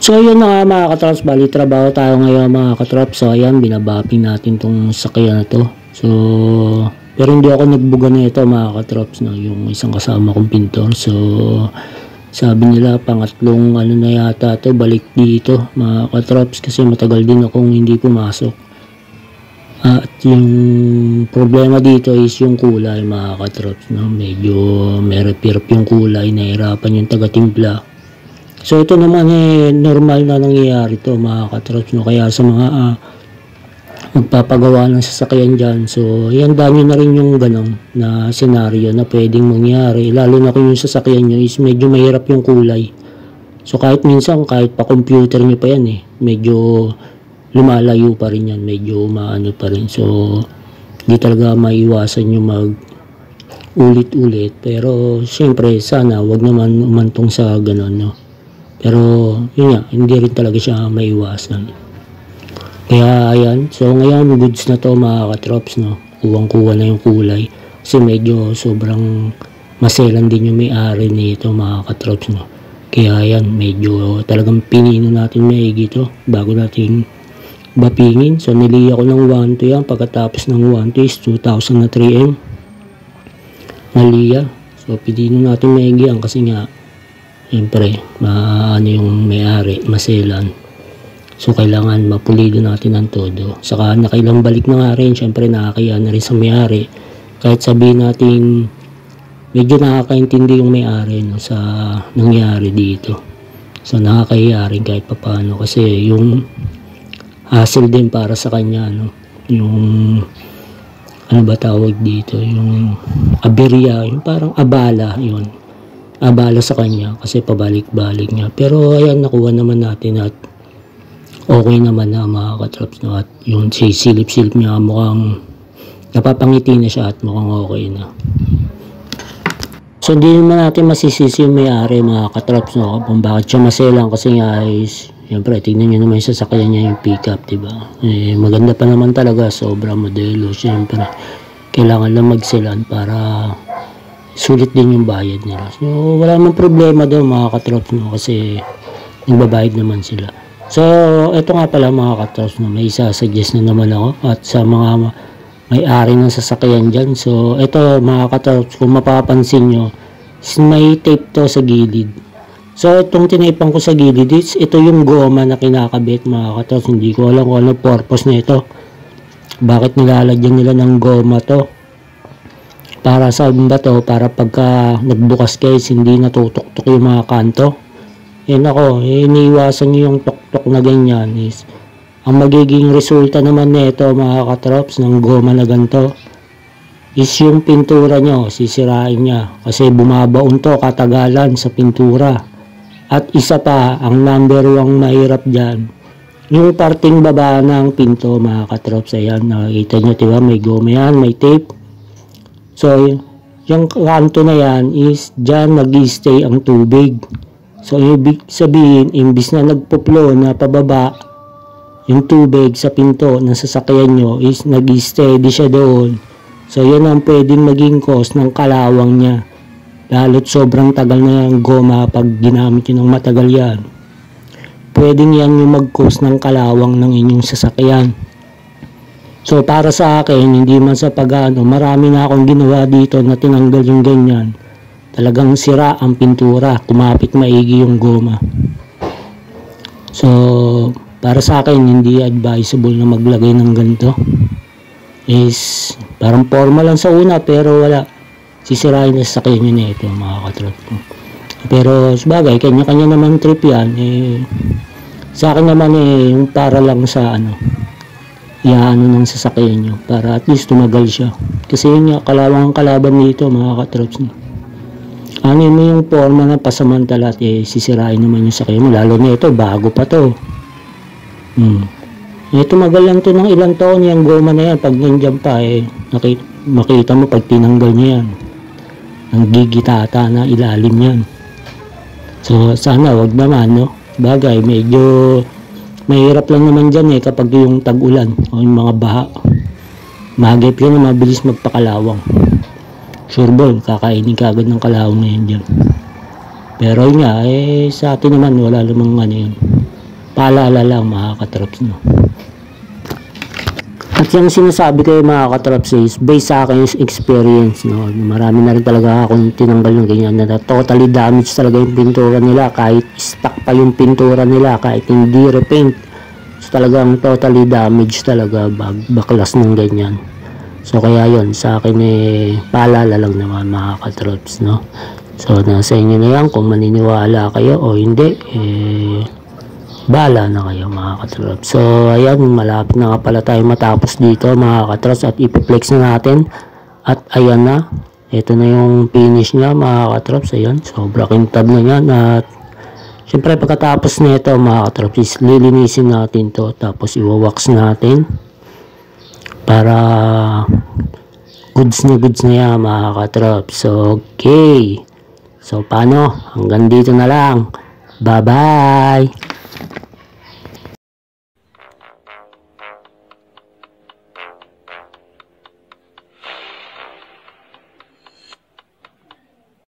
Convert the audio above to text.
So ayun na nga mga katrops, bali trabaho tayo ngayon mga katrops. So ayan, binabapping natin tong sakyan na to. So pero hindi ako nagbuga na ito mga katrops, no? Yung isang kasama kong pintor. So sabi nila pangatlong ano na yata to, balik dito mga katrops, kasi matagal din akong hindi pumasok. At yung problema dito is yung kulay mga katrops, no? Medyo may repair yung kulay, nahirapan yung taga-timpla. So ito naman normal na nangyayari to mga katrops, no? Kaya sa mga magpapagawa ng sasakyan dyan, so ihanda nyo na rin yung ganong na senaryo na pwedeng mangyari, lalo na kung yung sasakyan nyo is medyo mahirap yung kulay. So kahit minsan, kahit pa computer nyo pa yan medyo lumalayo pa rin yan, medyo maano pa rin. So di talaga maiwasan yung mag ulit-ulit, pero syempre sana wag naman umantong sa ganon, no? Pero yun nga, hindi rin talaga siya maiwasan. Kaya ayan, so ngayon goods na to mga katrops, no? Kuwang-kuwa na yung kulay, kasi medyo sobrang maselan din yung may-ari nito mga katrops, no? Kaya ayan, medyo talagang pinino natin maigi to bago natin bapingin. So niliya ko ng 1 to yan, pagkatapos ng 1 to is 2,000 na 3M naliya. So pinino natin maigi yan kasi nga siyempre, ano yung may-ari, maselan. So, kailangan mapulido natin ng todo. Saka, nakailang balik na nga rin, siyempre, nakakaya na rin sa may-ari. Kahit sabihin natin, medyo nakakaintindi yung may-ari, no, sa nangyari dito. So, nakakaya rin kahit papano. Kasi, yung hassle din para sa kanya, no, yung, ano ba tawag dito, yung aberya, yung parang abala, yun. Abala sa kanya kasi pabalik-balik niya, pero ayan, nakuha naman natin at okay naman na mga katrops, no? At yung silip-silip niya mukhang napapangiti na siya at mukhang okay na. So hindi naman natin masisisi yung may-ari mga katrops, no, kung bakit siya maselang, kasi nga is siyempre tignan nyo naman yung sasakyan niya, yung pickup, diba? Maganda pa naman talaga, sobrang modelo. Siyempre kailangan lang magselan para sulit din yung bayad nila. So wala namang problema daw mga katrops, no, kasi nagbabayad naman sila. So eto nga pala mga katrops, no, may isa-suggest na naman ako at sa mga may-ari ng sasakyan dyan. So eto mga katrops, kung mapapansin nyo, may tape to sa gilid. So itong tinaypan ko sa gilid, ito yung goma na kinakabit mga katrops. Hindi ko alam kung ano purpose na ito, bakit nilalagyan nila ng goma to. Para sa ba to? Para pagka nagbukas guys, hindi natutuktok yung mga kanto. Ako, iniiwasan nyo yung tuktok na ganyan. Is ang magiging resulta naman nito mga katrops ng goma na ganito is yung pintura nyo, sisirain niya. Kasi bumabaon to katagalan sa pintura. At isa pa, ang number 1 mahirap dyan, yung parting baba ng pinto mga katrops. Ayan, nakikita nyo, diba? May goma yan, may tape. So, yung kanto na yan is dyan nag-stay ang tubig. So, ibig sabihin, imbis na nagpo-flow na pababa yung tubig sa pinto ng sasakyan nyo, is nag-steady siya doon. So, yun ang pwedeng maging cause ng kalawang niya. Lalo't sobrang tagal na yung goma pag ginamit nyo ng matagal yan. Pwedeng yan yung mag-cause ng kalawang ng inyong sasakyan. So para sa akin, hindi man sa pag-ano, marami na akong ginawa dito na tinanggal yung ganyan. Talagang sira ang pintura, kumapit maigi yung goma. So para sa akin, hindi advisable na maglagay ng ganito. Is parang forma lang sa una, pero wala, sisirain na sa sakyan nyo na ito mga katrop. Pero sabagay, kanya-kanya naman trip yan. Sa akin naman yung para lang sa ano, iaano ng sasakyan nyo para at least tumagal siya, kasi yun nga, kalawang kalaban dito mga katrops. Ano mo yung forma na pasamantala at sisirain naman yung sakyan mo, lalo na ito, bago pa to. Tumagal lang to ng ilang taon yung goma na yan. Pag nandiyan pa makita mo pag tinanggal niya yan, ang gigitata na ilalim yan. So sana wag naman, no? Bagay, medyo mahirap lang naman dyan kapag yung tag-ulan o yung mga baha. Magip yun na mabilis magpakalawang. Sure ball, kakainin ka agad ng kalawang na yun dyan. Pero yun nga, sa atin naman wala namang ano yun. Paalala lang mga katraps, no. At yung sinasabi ko mga katraps is based sa akin experience, no. Marami na rin talaga akong tinanggal ng ganyan na totally damage talaga yung pintura nila kahit stock pa yung pintura nila, kahit hindi repaint. So talagang totally damage talaga baklas ng ganyan. So kaya yon sa akin paalala lang naman mga katraps, no. So nasa inyo na yan kung maniniwala kayo o hindi, bala na kayo mga katraps. So ayan, malapit na nga pala tayo matapos dito mga katraps at ipiplex na natin. At ayan na, ito na yung finish nya mga katraps. Ayan, sobra kintab na yan. At syempre pagkatapos nito mga katraps is lilinisin natin to, tapos iwawax natin para goods na yan mga katraps. So okay, so paano, hanggang dito na lang, bye bye.